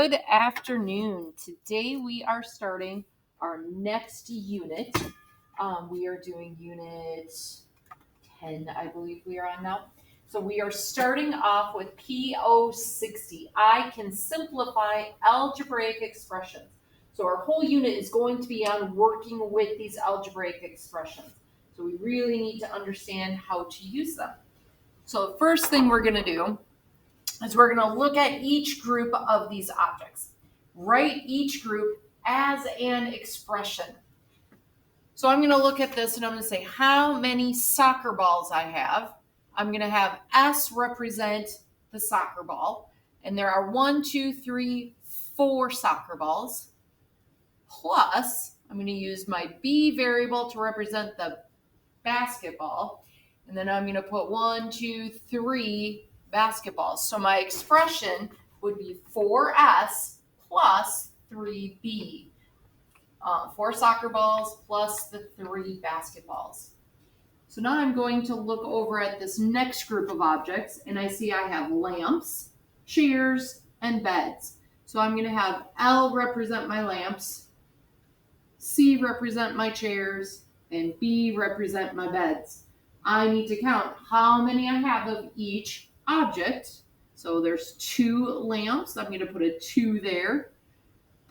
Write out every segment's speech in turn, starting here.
Good afternoon. Today we are starting our next unit. We are doing unit 10, I believe we are on now. So we are starting off with PO60. I can simplify algebraic expressions. So our whole unit is going to be on working with these algebraic expressions. So we really need to understand how to use them. So the first thing we're going to do is we're going to look at each group of these objects. Write each group as an expression. So I'm going to look at this and I'm going to say how many soccer balls I have. I'm going to have S represent the soccer ball. And there are 1, 2, 3, 4 soccer balls. Plus, I'm going to use my B variable to represent the basketball. And then I'm going to put 1, 2, 3 basketballs. So my expression would be 4S plus 3B. 4 soccer balls plus the 3 basketballs. So now I'm going to look over at this next group of objects, and I see I have lamps, chairs, and beds. So I'm going to have L represent my lamps, C represent my chairs, and B represent my beds. I need to count how many I have of each object. So there's 2 lamps. I'm going to put a 2 there.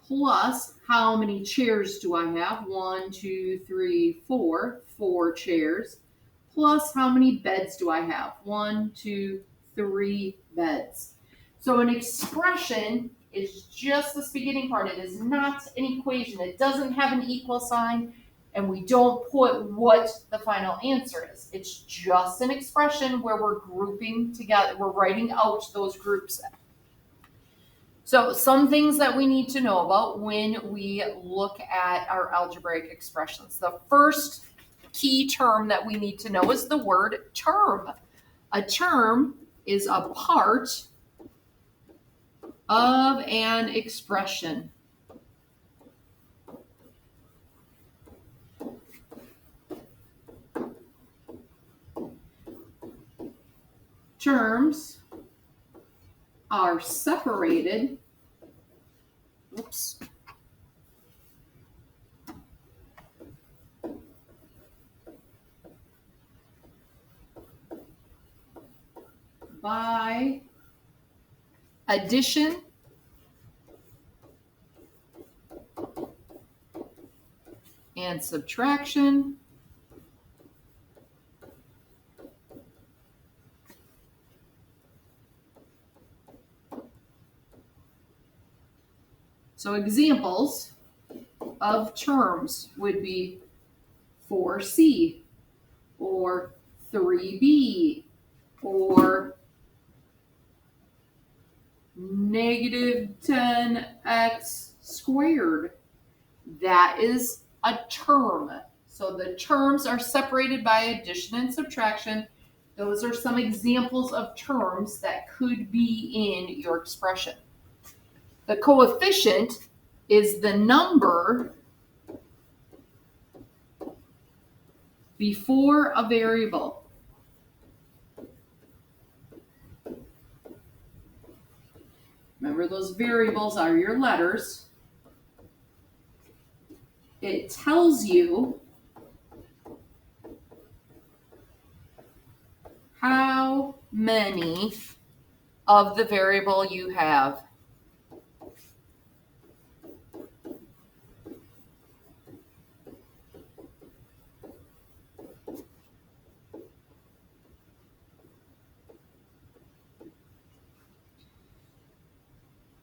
Plus, how many chairs do I have? 1, 2, 3, 4. 4 chairs. Plus, how many beds do I have? 1, 2, 3 beds. So an expression is just this beginning part. It is not an equation. It doesn't have an equal sign, and we don't put what the final answer is. It's just an expression where we're grouping together. We're writing out those groups. So some things that we need to know about when we look at our algebraic expressions. The first key term that we need to know is the word term. A term is a part of an expression. Terms are separated by addition and subtraction So examples of terms would be 4C or 3B or negative 10x squared. That is a term. So the terms are separated by addition and subtraction. Those are some examples of terms that could be in your expression. The coefficient is the number before a variable. Remember, those variables are your letters. It tells you how many of the variable you have.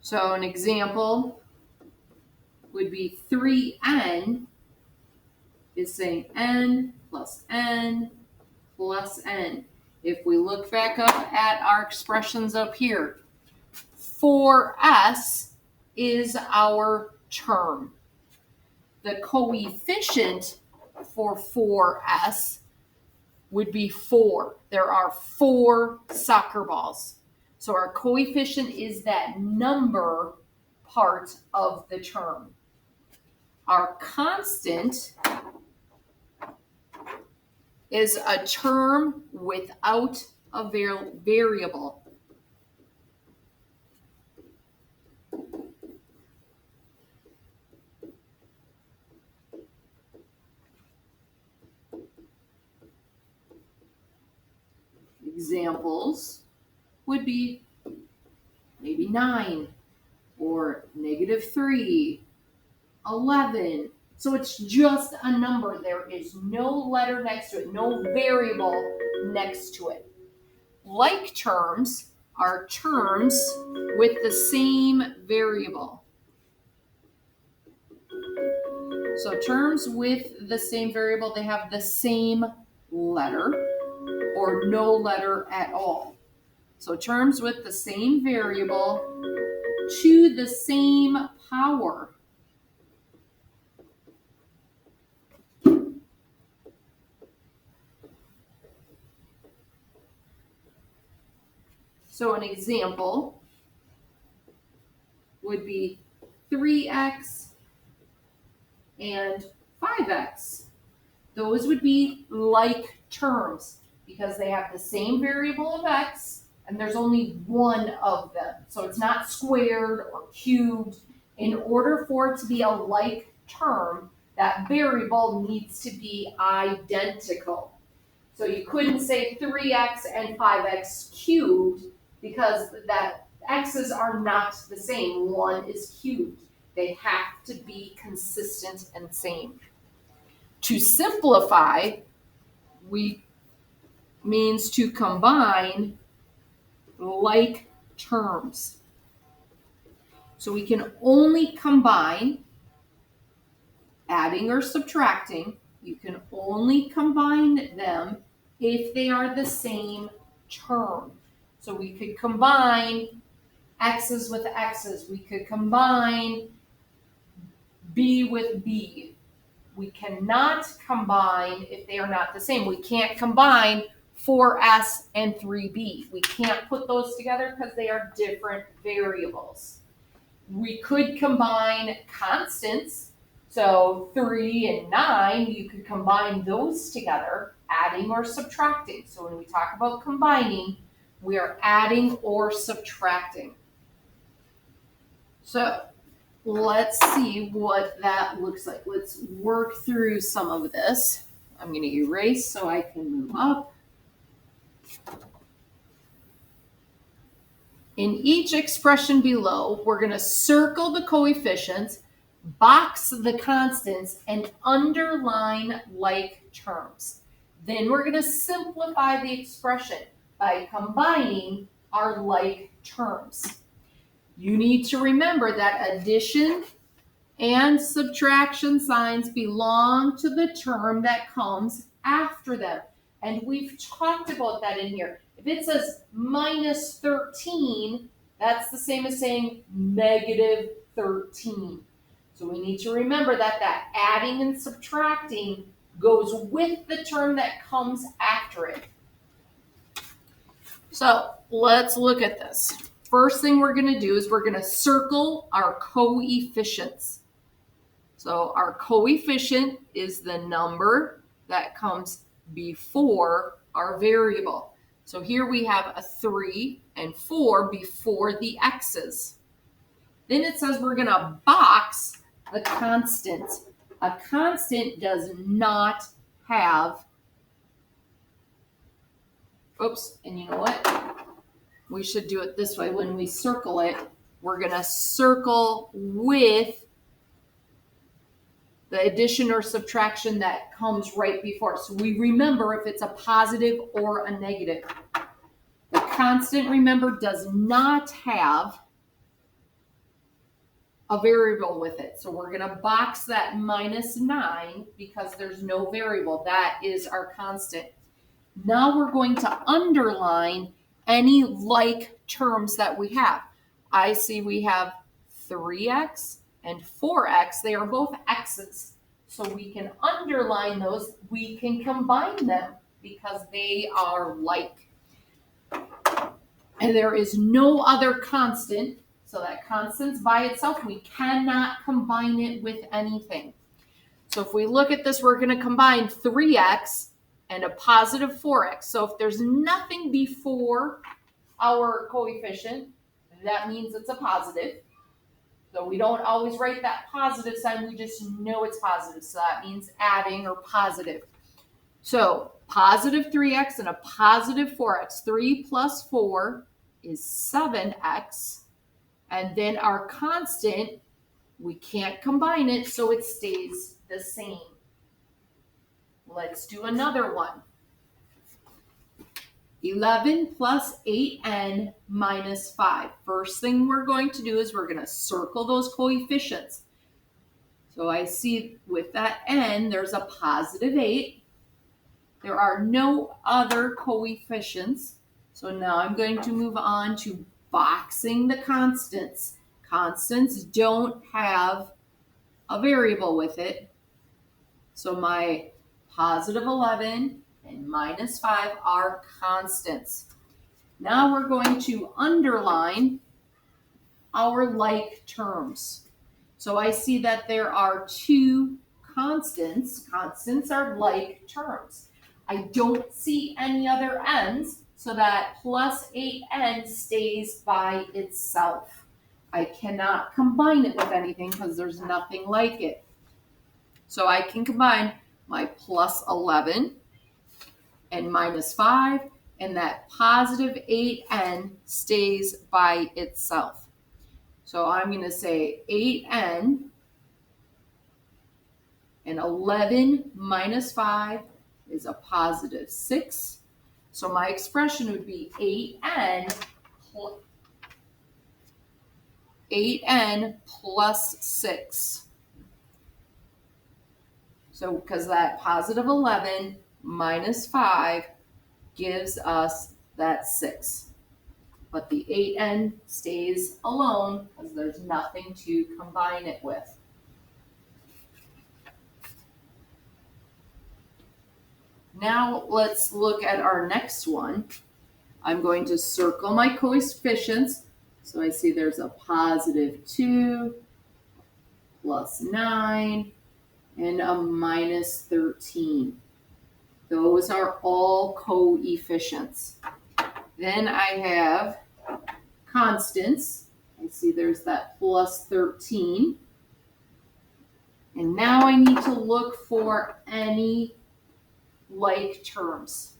So an example would be 3n is saying n plus n plus n. If we look back up at our expressions up here, 4s is our term. The coefficient for 4s would be 4. There are 4 soccer balls. So our coefficient is that number part of the term. Our constant is a term without a variable. Examples would be maybe 9 or -3, 11. So it's just a number. There is no letter next to it, no variable next to it. Like terms are terms with the same variable. So terms with the same variable, they have the same letter or no letter at all. So terms with the same variable to the same power. So an example would be 3x and 5x. Those would be like terms because they have the same variable of x and there's only one of them. So it's not squared or cubed. In order for it to be a like term, that variable needs to be identical. So you couldn't say 3x and 5x cubed because that x's are not the same. One is cubed. They have to be consistent and same. To simplify means to combine like terms. So we can only combine adding or subtracting. You can only combine them if they are the same term. So we could combine x's with x's. We could combine b with b. We cannot combine if they are not the same. We can't combine 4s and 3b. We can't put those together because they are different variables. We could combine constants. So 3 and 9, you could combine those together, adding or subtracting. So when we talk about combining, we are adding or subtracting. So let's see what that looks like. Let's work through some of this. I'm going to erase so I can move up. In each expression below, we're going to circle the coefficients, box the constants, and underline like terms. Then we're going to simplify the expression by combining our like terms. You need to remember that addition and subtraction signs belong to the term that comes after them. And we've talked about that in here. If it says minus 13, that's the same as saying negative 13. So we need to remember that that adding and subtracting goes with the term that comes after it. So let's look at this. First thing we're going to do is we're going to circle our coefficients. So our coefficient is the number that comes before our variable. So here we have a 3 and 4 before the x's. Then it says we're going to box a constant. A constant does not have, and you know what? We should do it this way. When we circle it, we're going to circle with the addition or subtraction that comes right before. So we remember if it's a positive or a negative. The constant, remember, does not have a variable with it. So we're going to box that minus 9 because there's no variable. That is our constant. Now we're going to underline any like terms that we have. I see we have 3x and 4x. They are both x's. So we can underline those. We can combine them because they are like. And there is no other constant. So that constant's by itself. We cannot combine it with anything. So if we look at this, we're going to combine 3x and a positive 4x. So if there's nothing before our coefficient, that means it's a positive. So we don't always write that positive sign, we just know it's positive. So that means adding or positive. So positive 3x and a positive 4x. 3 plus 4 is 7x. And then our constant, we can't combine it, so it stays the same. Let's do another one. 11 plus 8n minus 5. First thing we're going to do is we're going to circle those coefficients. So I see with that n, there's a positive 8. There are no other coefficients. So now I'm going to move on to boxing the constants. Constants don't have a variable with it. So my positive 11 and minus 5 are constants. Now we're going to underline our like terms. So I see that there are two constants. Constants are like terms. I don't see any other n's, so that plus 8n stays by itself. I cannot combine it with anything because there's nothing like it. So I can combine my plus 11 and minus 5, and that positive 8n stays by itself. So I'm going to say 8n and 11 minus 5 is a positive 6. So my expression would be 8n plus 6. So because that positive 11 minus 5 gives us that 6. But the 8n stays alone because there's nothing to combine it with. Now let's look at our next one. I'm going to circle my coefficients. So I see there's a positive 2, plus 9, and a minus 13. Those are all coefficients. Then I have constants. I see there's that plus 13. And now I need to look for any like terms.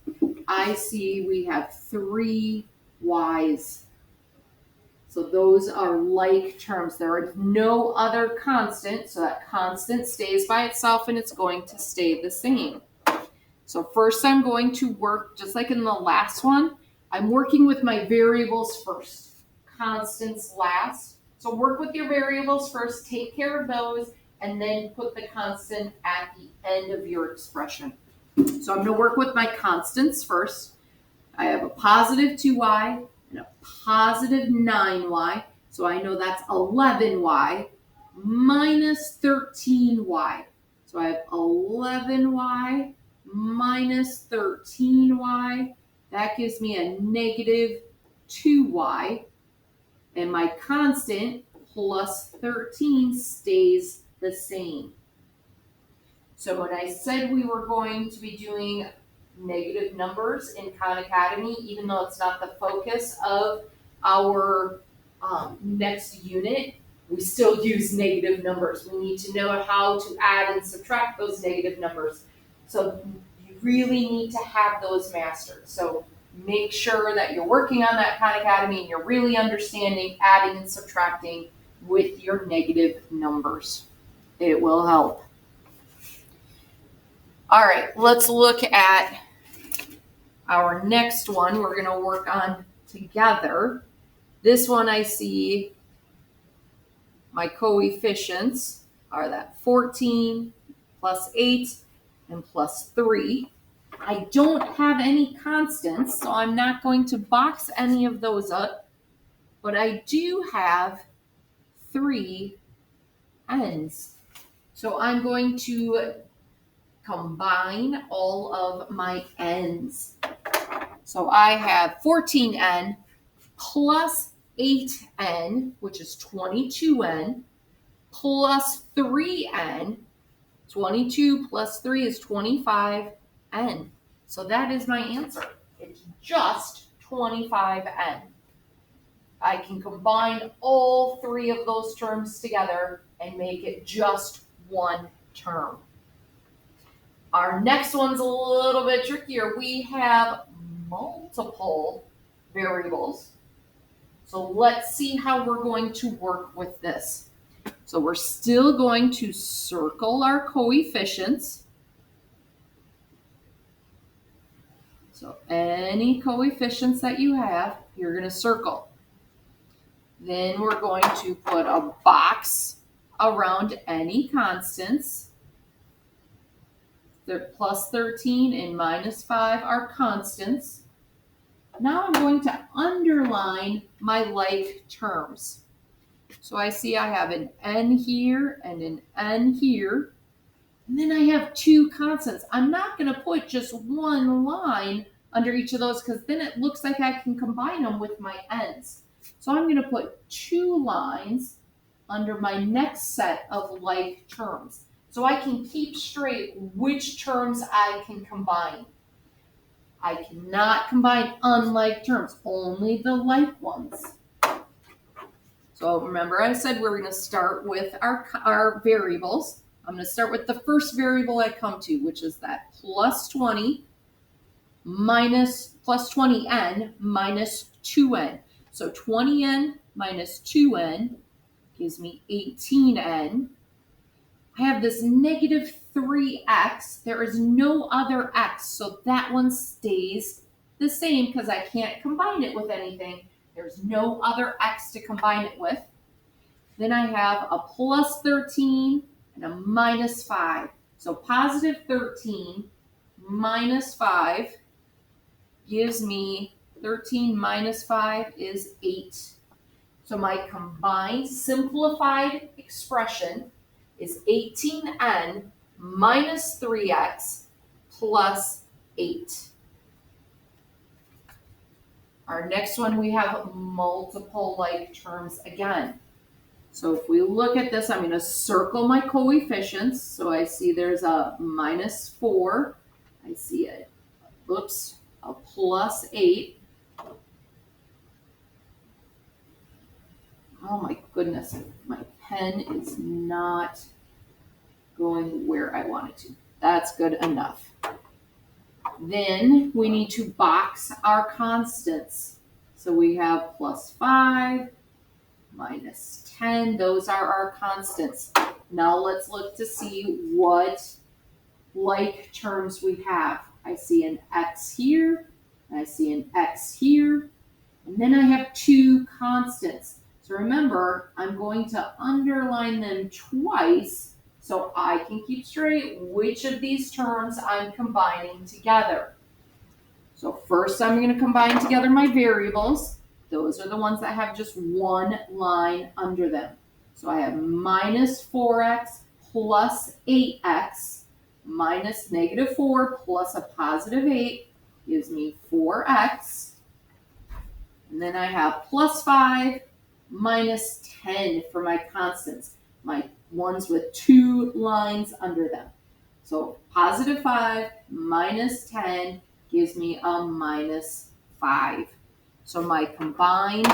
I see we have 3 y's. So those are like terms. There are no other constant, so that constant stays by itself and it's going to stay the same. So first I'm going to work, just like in the last one, I'm working with my variables first, constants last. So work with your variables first, take care of those, and then put the constant at the end of your expression. So I'm going to work with my constants first. I have a positive 2y and a positive 9y. So I know that's 11y minus 13y. So I have 11y minus 13y. That gives me a negative 2y. And my constant plus 13 stays the same. So when I said we were going to be doing negative numbers in Khan Academy, even though it's not the focus of our next unit, we still use negative numbers. We need to know how to add and subtract those negative numbers. So you really need to have those mastered. So make sure that you're working on that Khan Academy and you're really understanding adding and subtracting with your negative numbers. It will help. All right, let's look at our next one we're going to work on together. This one I see my coefficients are that 14 plus 8 and plus 3. I don't have any constants, so I'm not going to box any of those up, but I do have 3 n's. So I'm going to combine all of my n's. So I have 14n plus 8n, which is 22n, plus 3n. 22 plus 3 is 25n. So that is my answer. It's just 25n. I can combine all 3 of those terms together and make it just one term. Our next one's a little bit trickier. We have multiple variables. So let's see how we're going to work with this. So we're still going to circle our coefficients. So any coefficients that you have, you're going to circle. Then we're going to put a box around any constants. The plus 13 and minus 5 are constants. Now I'm going to underline my like terms. So I see I have an n here and an n here. And then I have two constants. I'm not going to put just one line under each of those because then it looks like I can combine them with my n's. So I'm going to put two lines under my next set of like terms. So I can keep straight which terms I can combine. I cannot combine unlike terms, only the like ones. So remember I said we're going to start with our variables. I'm going to start with the first variable I come to, which is that plus 20 minus plus 20n minus 2n. So 20n minus 2n gives me 18n. I have this negative 3x. There is no other x, so that one stays the same because I can't combine it with anything. There's no other x to combine it with. Then I have a plus 13 and a minus 5. So positive 13 minus 5 gives me 13 minus 5 is 8. So my combined simplified expression is 18n minus 3x plus 8. Our next one, we have multiple like terms again. So if we look at this, I'm going to circle my coefficients. So I see there's a minus 4. I see a plus 8. Oh my goodness, my pen is not going where I want it to. That's good enough. Then we need to box our constants. So we have plus 5, minus 10. Those are our constants. Now let's look to see what like terms we have. I see an x here, and I see an x here, and then I have two constants. So remember, I'm going to underline them twice so I can keep straight which of these terms I'm combining together. So first I'm going to combine together my variables. Those are the ones that have just one line under them. So I have minus 4x plus 8x minus negative 4 plus a positive 8 gives me 4x. And then I have plus 5 minus 10 for my constants, my ones with two lines under them. So positive 5 minus 10 gives me a minus 5. So my combined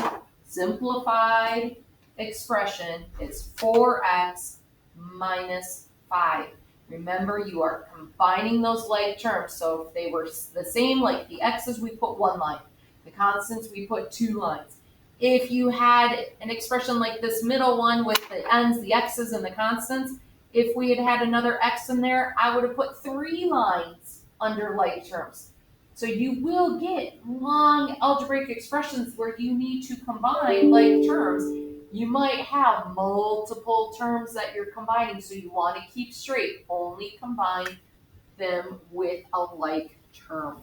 simplified expression is 4x minus 5. Remember, you are combining those like terms. So if they were the same, like the x's, we put one line. The constants, we put two lines. If you had an expression like this middle one with the n's, the x's, and the constants, if we had had another x in there, I would have put 3 lines under like terms. So you will get long algebraic expressions where you need to combine like terms. You might have multiple terms that you're combining, so you want to keep straight. Only combine them with a like term.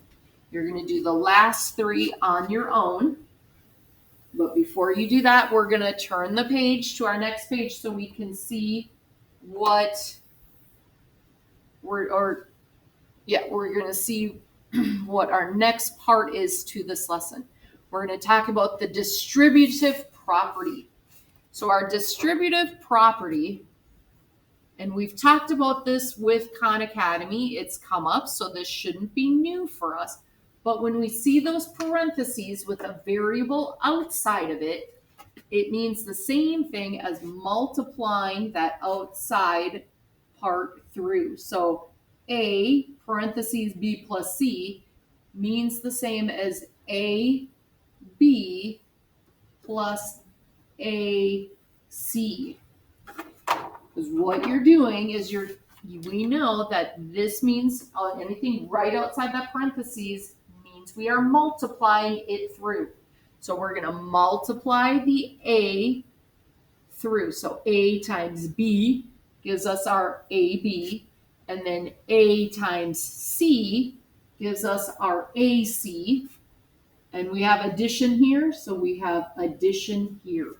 You're going to do the last 3 on your own. But before you do that, we're going to turn the page to our next page so we can see what we're going to see what our next part is to this lesson. We're going to talk about the distributive property. So our distributive property, and we've talked about this with Khan Academy, it's come up, so this shouldn't be new for us. But when we see those parentheses with a variable outside of it, it means the same thing as multiplying that outside part through. So A parentheses B plus C means the same as AB plus AC. Because what you're doing is we know that this means anything right outside that parentheses means we are multiplying it through. So we're going to multiply the A through. So A times B gives us our AB, and then A times C gives us our AC, and we have addition here, so we have addition here.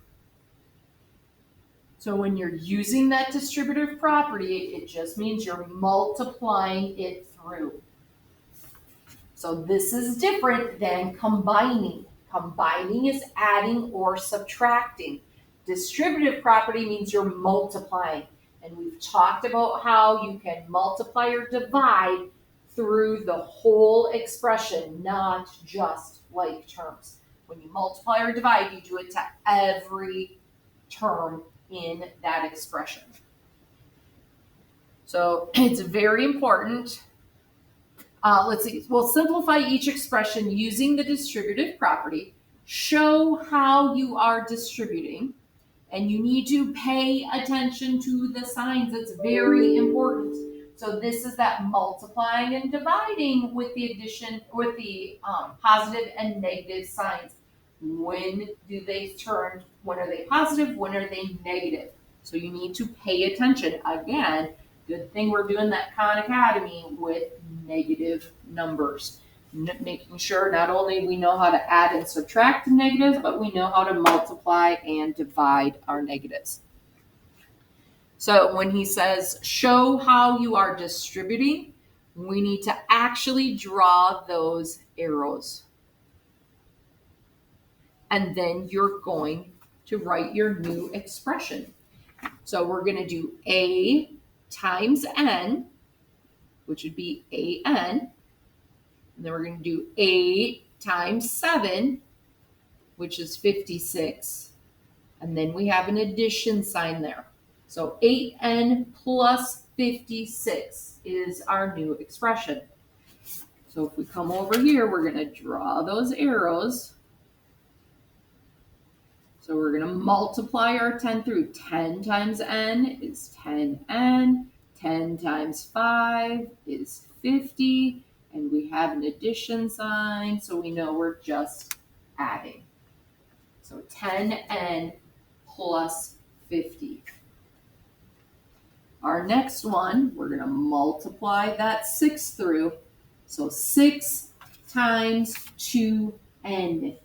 So when you're using that distributive property, it just means you're multiplying it through. So this is different than combining. Combining is adding or subtracting. Distributive property means you're multiplying. And we've talked about how you can multiply or divide through the whole expression, not just like terms. When you multiply or divide, you do it to every term in that expression. So it's very important. Let's see. We'll simplify each expression using the distributive property. Show how you are distributing. And you need to pay attention to the signs. It's very important. So this is that multiplying and dividing with the addition, with the positive and negative signs. When do they turn? When are they positive? When are they negative? So you need to pay attention. Again, good thing we're doing that Khan Academy with negative numbers. Making sure not only we know how to add and subtract negatives, but we know how to multiply and divide our negatives. So when he says, show how you are distributing, we need to actually draw those arrows. And then you're going to write your new expression. So we're going to do A times N, which would be AN. And then we're going to do 8 times 7, which is 56. And then we have an addition sign there. So 8n plus 56 is our new expression. So if we come over here, we're going to draw those arrows. So we're going to multiply our 10 through. 10 times n is 10n. 10 times 5 is 50. And we have an addition sign, so we know we're just adding. So 10n plus 50. Our next one, we're going to multiply that 6 through. So 6 times 2n.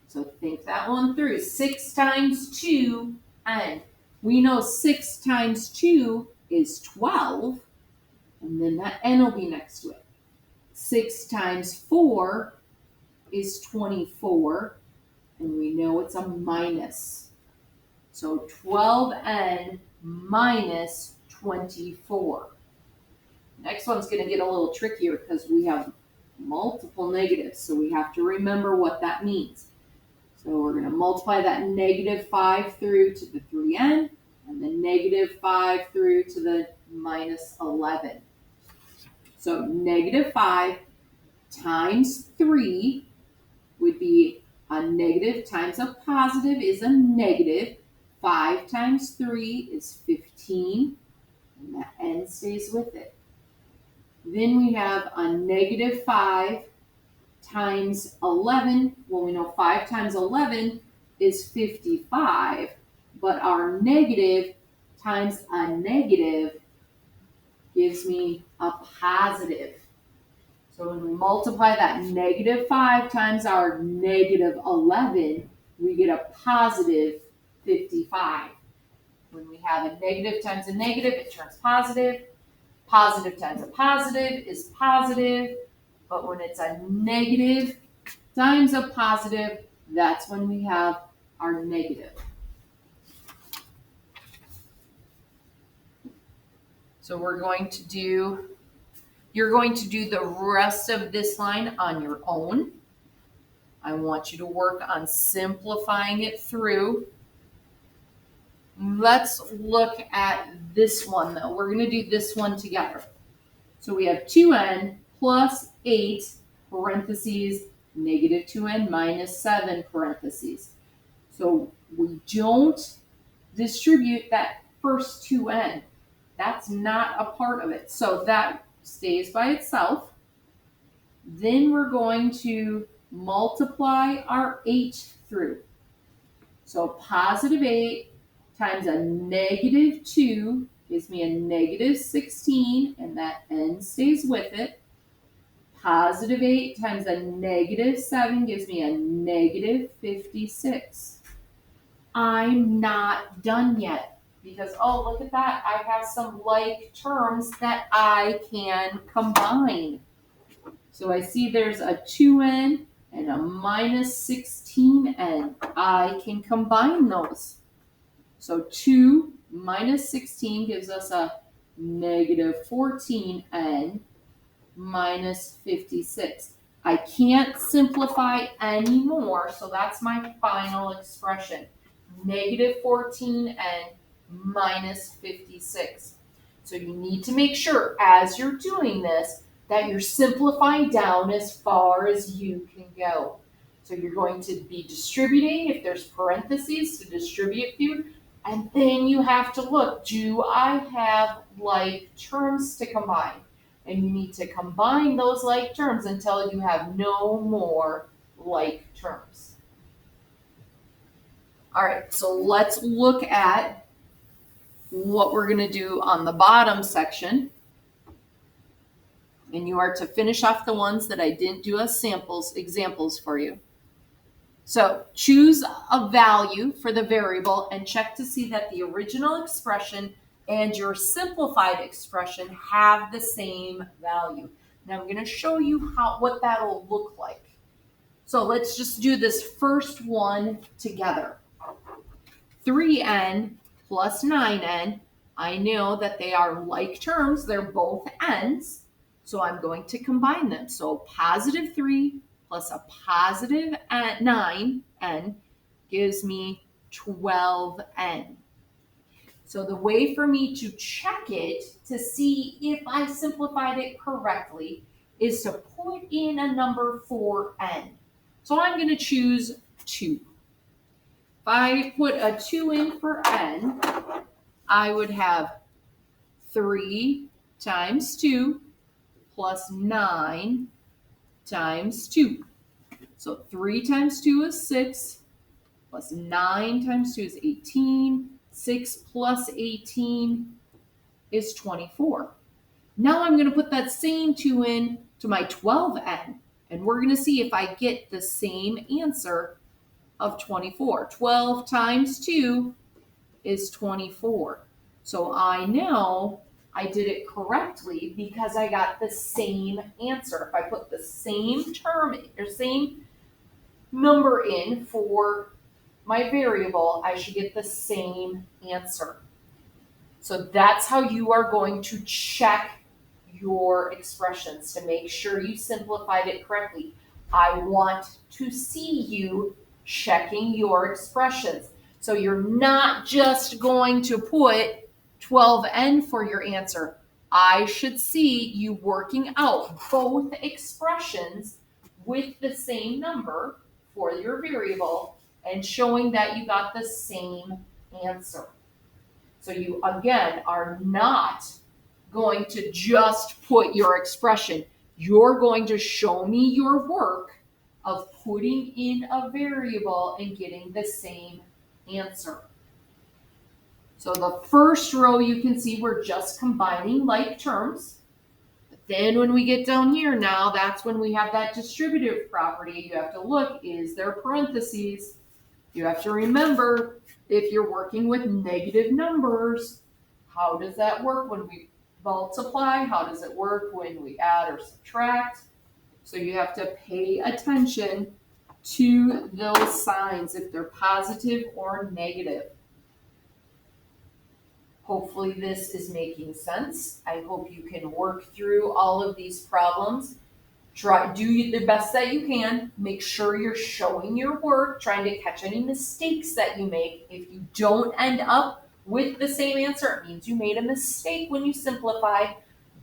So think that one through. 6 times 2n. We know 6 times 2 is 12, and then that n will be next to it. 6 times 4 is 24, and we know it's a minus. So 12n minus 24. Next one's going to get a little trickier because we have multiple negatives, so we have to remember what that means. So we're going to multiply that negative 5 through to the 3n, and the negative 5 through to the minus 11. So negative 5 times 3 would be a negative times a positive is a negative. 5 times 3 is 15, and that n stays with it. Then we have a negative 5 times 11. Well, we know 5 times 11 is 55, but our negative times a negative gives me a positive. So when we multiply that negative 5 times our negative 11, we get a positive 55. When we have a negative times a negative, it turns positive. Positive times a positive is positive. But when it's a negative times a positive, that's when we have our negative. So you're going to do the rest of this line on your own. I want you to work on simplifying it through. Let's look at this one though. We're going to do this one together. So we have 2n plus 8 parentheses negative 2n minus 7 parentheses. So we don't distribute that first 2n. That's not a part of it. So that stays by itself. Then we're going to multiply our 8 through. So positive 8 times a negative 2 gives me a negative 16, and that n stays with it. Positive 8 times a negative 7 gives me a negative 56. I'm not done yet because, oh, look at that. I have some like terms that I can combine. So I see there's a 2n and a minus 16n. I can combine those. So 2 minus 16 gives us a negative 14n minus 56. I can't simplify anymore, so that's my final expression. Negative 14n minus 56. So you need to make sure as you're doing this that you're simplifying down as far as you can go. So you're going to be distributing, if there's parentheses, to distribute through, and then you have to look, do I have like terms to combine? And you need to combine those like terms until you have no more like terms. All right, so let's look at what we're going to do on the bottom section. And you are to finish off the ones that I didn't do as examples for you. So choose a value for the variable and check to see that the original expression and your simplified expression have the same value. Now I'm going to show you what that'll look like. So let's just do this first one together. 3n plus 9n, I know that they are like terms, they're both n's, so I'm going to combine them. So positive 3 plus a positive 9n gives me 12n. So the way for me to check it to see if I simplified it correctly is to put in a number for n. So I'm going to choose 2. If I put a 2 in for n, I would have 3 times 2 plus 9 times 2. So 3 times 2 is 6, plus 9 times 2 is 18. 6 plus 18 is 24. Now I'm going to put that same 2 in to my 12n, and we're going to see if I get the same answer of 24. 12 times 2 is 24. So I know I did it correctly because I got the same answer. If I put the same term or same number in for my variable, I should get the same answer. So that's how you are going to check your expressions to make sure you simplified it correctly. I want to see you checking your expressions. So you're not just going to put 12n for your answer. I should see you working out both expressions with the same number for your variable and showing that you got the same answer. So you, again, are not going to just put your expression. You're going to show me your work of putting in a variable and getting the same answer. So the first row you can see we're just combining like terms. But then when we get down here now, that's when we have that distributive property. You have to look, is there parentheses? You have to remember, if you're working with negative numbers, how does that work when we multiply? How does it work when we add or subtract? So you have to pay attention to those signs if they're positive or negative. Hopefully this is making sense. I hope you can work through all of these problems. Do the best that you can. Make sure you're showing your work, trying to catch any mistakes that you make. If you don't end up with the same answer, it means you made a mistake when you simplify.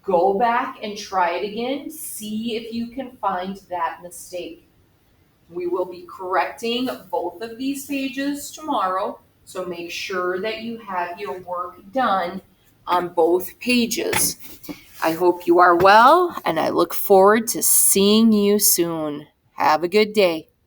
go back and try it again. See if you can find that mistake. We will be correcting both of these pages tomorrow, so make sure that you have your work done on both pages. I hope you are well, and I look forward to seeing you soon. Have a good day.